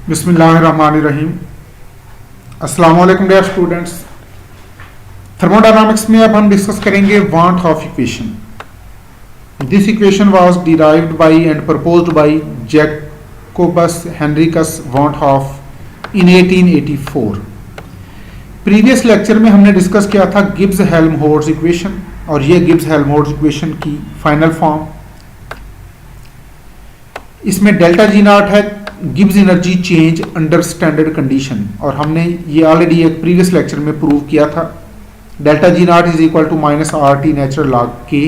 बिस्मिल्लाहिर्रहमानिर्रहीम। अस्सलाम वालेकुम डियर स्टूडेंट्स। थर्मोडायनामिक्स में अब हम डिस्कस करेंगे want of equation. This equation was derived bye and proposed by Jacobus Henricus want of in 1884। Previous lecture में हमने डिस्कस किया था गिब्स हेल्महोल्ट्ज इक्वेशन, और ये गिब्स हेल्महोल्ट्ज इक्वेशन की फाइनल फॉर्म। इसमें डेल्टा जी नॉट है Gibbs energy change under standard condition, और हमने ये ऑलरेडी एक प्रीवियस लेक्चर में प्रूव किया था। Delta G naught is equal to minus R T natural log K.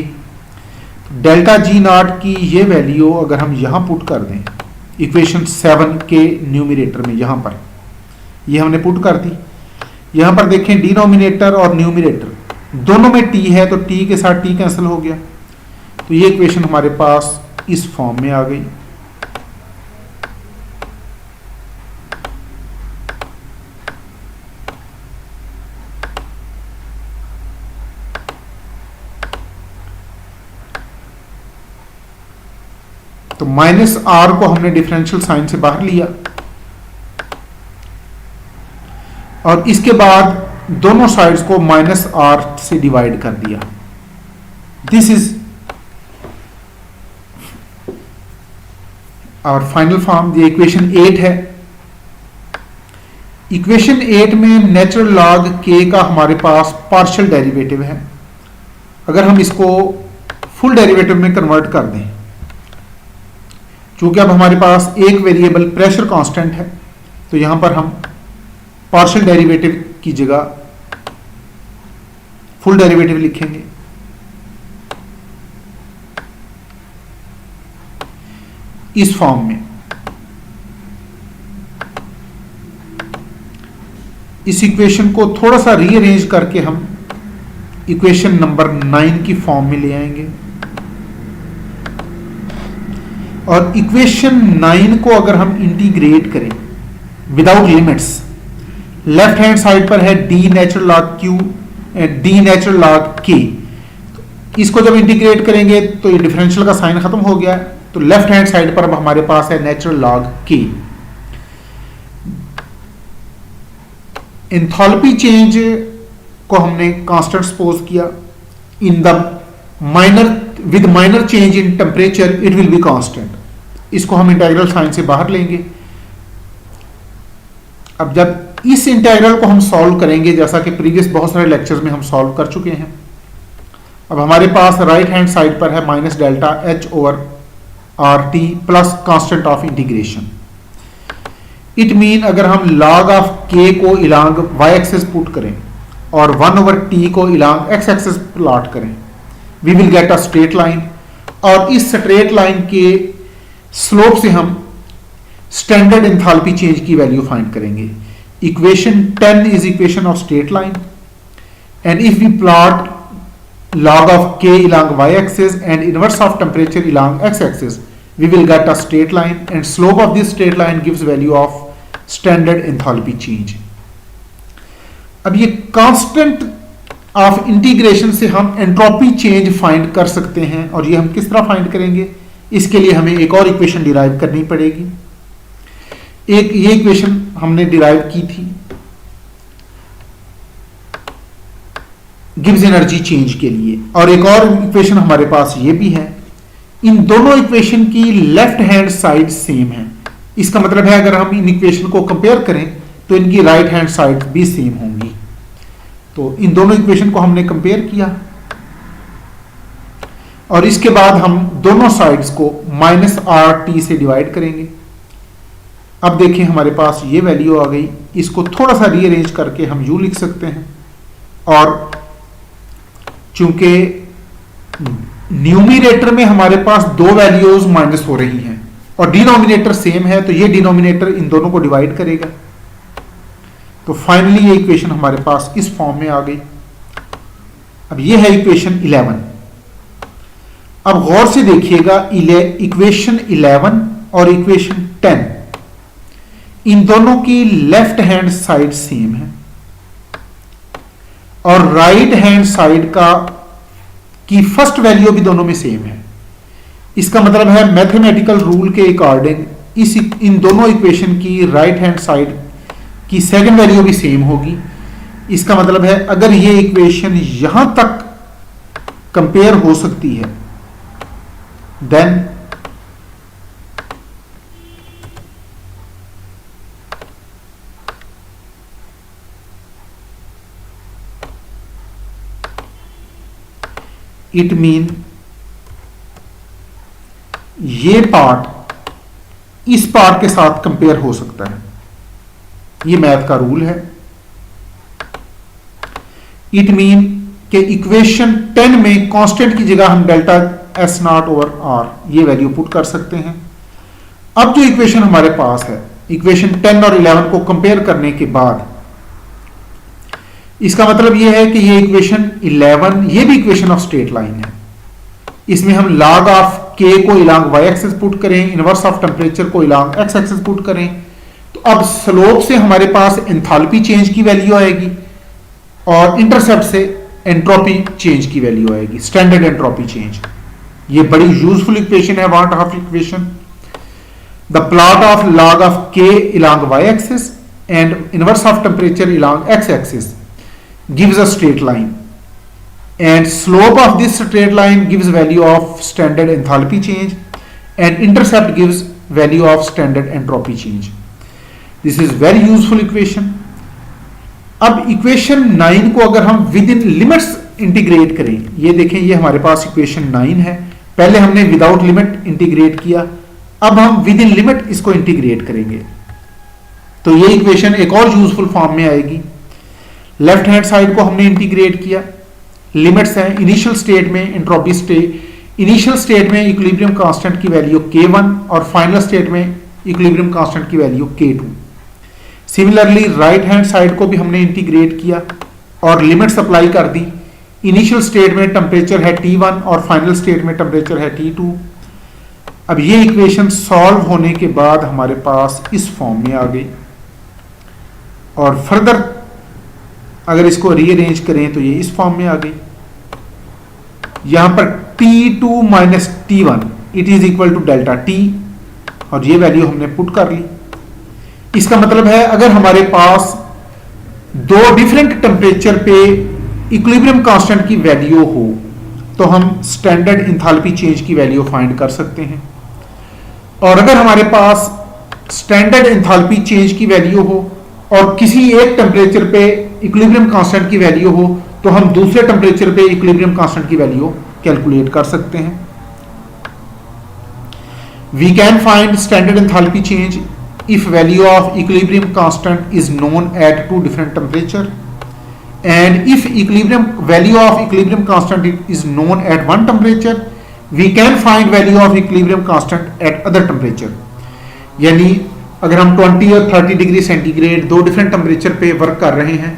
Delta G naught की ये वैल्यू अगर हम यहाँ पुट कर दें इक्वेशन 7 के न्यूमिनेटर में, यहाँ पर ये हमने पुट कर दी। यहाँ पर देखें डिनोमिनेटर और न्यूमिनेटर दोनों में टी है, तो टी के साथ टी कैंसिल हो गया, तो ये इक्वेशन हमारे पास इस फॉर्म में आ गई। तो माइनस आर को हमने डिफरेंशियल साइन से बाहर लिया, और इसके बाद दोनों साइड्स को माइनस आर से डिवाइड कर दिया। This is our final form. ये इक्वेशन 8 है। इक्वेशन 8 में नेचुरल लॉग के का हमारे पास पार्शियल डेरिवेटिव है। अगर हम इसको फुल डेरिवेटिव में कन्वर्ट कर दें, चूंकि अब हमारे पास एक वेरिएबल प्रेशर कांस्टेंट है, तो यहां पर हम पार्शियल डेरिवेटिव की जगह फुल डेरिवेटिव लिखेंगे। इस फॉर्म में इस इक्वेशन को थोड़ा सा रीअरेंज करके हम इक्वेशन नंबर 9 की फॉर्म में ले आएंगे। और इक्वेशन 9 को अगर हम इंटीग्रेट करें without limits, left hand side पर है D natural log Q and D natural log के। इसको जब इंटीग्रेट करेंगे तो ये डिफरेंशियल का साइन खत्म हो गया, तो लेफ्ट हैंड साइड पर अब हमारे पास है नेचुरल लॉग के। एंथैल्पी चेंज को हमने कांस्टेंट सपोज किया। In the minor with minor change in temperature it will be constant. इसको हम इंटीग्रल साइन से बाहर लेंगे। अब जब इस इंटीग्रल को हम सॉल्व करेंगे, जैसा कि प्रीवियस बहुत सारे लेक्चर्स में हम सॉल्व कर चुके हैं, अब हमारे पास राइट हैंड साइड पर है minus delta H over R T plus constant of integration. It mean अगर हम लॉग ऑफ के को इलांग वाई एक्सिस पुट करें और 1 ओवर टी को इलांग एक्स एक्सिस प्लॉट करें, we will get a straight line, और इस स्ट्रेट लाइन के स्लोप से हम स्टैंडर्ड एंथैल्पी चेंज की वैल्यू फाइंड करेंगे। Equation 10 is equation of straight line, and if we plot log of k along y axis and inverse of temperature along x axis, we will get a straight line, and slope of this straight line gives value of standard enthalpy change. अब ये constant of integration से हम entropy change find कर सकते हैं, और ये हम किस तरह फाइंड करेंगे, इसके लिए हमें एक और इक्वेशन डिराइव करनी पड़ेगी। एक ये इक्वेशन हमने डिराइव की थी गिब्स एनर्जी चेंज के लिए, और एक और इक्वेशन हमारे पास ये भी है। इन दोनों इक्वेशन की लेफ्ट हैंड साइड सेम है। इसका मतलब है अगर हम इन इक्वेशन को कंपेयर करें तो इनकी राइट हैंड साइड भी सेम होंगी। तो इन दोनों इक्वेशन को हमने कंपेयर किया, और इसके बाद हम दोनों साइड्स को माइनस आर टी से डिवाइड करेंगे। अब देखें हमारे पास ये वैल्यू आ गई। इसको थोड़ा सा रीअरेंज करके हम यू लिख सकते हैं, और चूंकि न्यूमिनेटर में हमारे पास दो वैल्यूज माइनस हो रही हैं और डिनोमिनेटर सेम है, तो ये डिनोमिनेटर इन दोनों को डिवाइड करेगा। तो फाइनली ये इक्वेशन हमारे पास इस फॉर्म में आ गई। अब ये है इक्वेशन 11। अब गौर से देखिएगा, इक्वेशन 11 और इक्वेशन 10 इन दोनों की लेफ्ट हैंड साइड सेम है, और राइट हैंड साइड का की फर्स्ट वैल्यू भी दोनों में सेम है। इसका मतलब है मैथमेटिकल रूल के अकॉर्डिंग इन दोनों इक्वेशन की राइट हैंड साइड की सेकंड वैल्यू भी सेम होगी। इसका मतलब है अगर ये इक्वेशन यहां तक कंपेयर हो सकती है, देन इट मीन ये पार्ट इस पार्ट के साथ कंपेयर हो सकता है। ये मैथ का रूल है। इट मीन कि इक्वेशन 10 में कांस्टेंट की जगह हम delta S naught over R ये वैल्यू पुट कर सकते हैं। अब जो इक्वेशन हमारे पास है, इक्वेशन 10 और 11 को कंपेयर करने के बाद इसका मतलब यह है कि ये इक्वेशन 11 ये भी इक्वेशन ऑफ स्ट्रेट लाइन है। इसमें हम log ऑफ k को इलांग y एक्सिस पुट करें, इनवर्स ऑफ टेम्परेचर को इलांग x एक्सिस पुट करें, तो अब स्लोप से हमारे पास एंथैल्पी चेंज की वैल्यू आएगी और इंटरसेप्ट से एंट्रोपी चेंज की वैल्यू आएगी, स्टैंडर्ड एंट्रोपी चेंज। ये बड़ी यूजफुल इक्वेशन है, Van't Hoff equation. The plot of log of k along y axis and inverse of temperature along x axis gives a straight line, and slope of this straight line gives value of standard enthalpy change, and intercept gives value of standard entropy change. This is very useful equation. अब equation 9 को अगर हम with in limits integrate करें, ये देखें ये हमारे पास equation 9 है। पहले हमने विदाउट लिमिट इंटीग्रेट किया, अब हम विद इन लिमिट इसको इंटीग्रेट करेंगे तो ये इक्वेशन एक और यूजफुल फॉर्म में आएगी। लेफ्ट हैंड साइड को हमने इंटीग्रेट किया, लिमिट्स हैं। इनिशियल स्टेट में एंट्रोपी इनिशियल स्टेट में इक्विलिब्रियम कांस्टेंट की वैल्यू K1 और फाइनल स्टेट में इक्विलिब्रियम कांस्टेंट की value K2। Similarly right hand side को भी हमने इंटीग्रेट किया और लिमिट्स अप्लाई कर दी। इनिशियल स्टेट में टेम्परेचर है T1 और फाइनल स्टेट में टेम्परेचर है T2। अब ये इक्वेशन सॉल्व होने के बाद हमारे पास इस फॉर्म में आ गई और फर्दर अगर इसको रीअरेंज करें तो ये इस फॉर्म में आ गई। यहां पर T2 minus T1 it is equal to delta T और ये वैल्यू हमने पुट कर ली। इसका मतलब है अगर हमारे पास दो डिफरेंट टेम्परेचर पे इक्विलिब्रियम कांस्टेंट की वैल्यू हो तो हम स्टैंडर्ड एंथैल्पी चेंज की वैल्यू फाइंड कर सकते हैं, और अगर हमारे पास स्टैंडर्ड एंथैल्पी चेंज की वैल्यू हो और किसी एक टेम्परेचर पे इक्विलिब्रियम कांस्टेंट की वैल्यू हो तो हम दूसरे टेम्परेचर पे इक्विलिब्रियम कांस्टेंट की वैल्यू कैलकुलेट कर सकते हैं। We can find standard enthalpy change if value of equilibrium constant is known at two different temperature, and if value of equilibrium constant is known at one temperature, we can find value of equilibrium constant at other temperature। यानी अगर हम 20 और 30 degree centigrade दो different temperature पे work कर रहे हैं,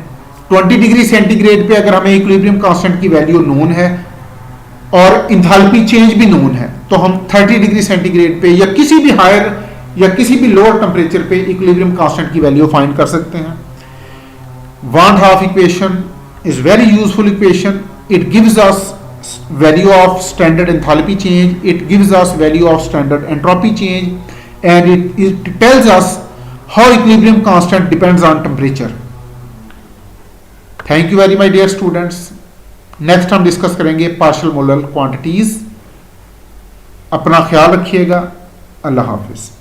20 degree centigrade पे अगर हमें इक्विलिब्रियम कांस्टेंट की वैल्यू नोन है और इंथैल्पी चेंज भी नोन है, तो हम 30 डिग्री सेंटीग्रेड पे या किसी भी हायर या किसी भी लोअर टेम्परेचर पे इक्विलिब्रियम कांस्टेंट की वैल्यू फाइंड कर सकते हैं। Van 't Hoff equation is very useful equation. It gives us value of standard enthalpy change, it gives us value of standard entropy change, and it tells us how equilibrium constant depends on temperature. Thank you very much dear students. Next हम discuss करेंगे partial molar quantities. अपना ख्याल रखिएगा। अल्लाह हाफिज।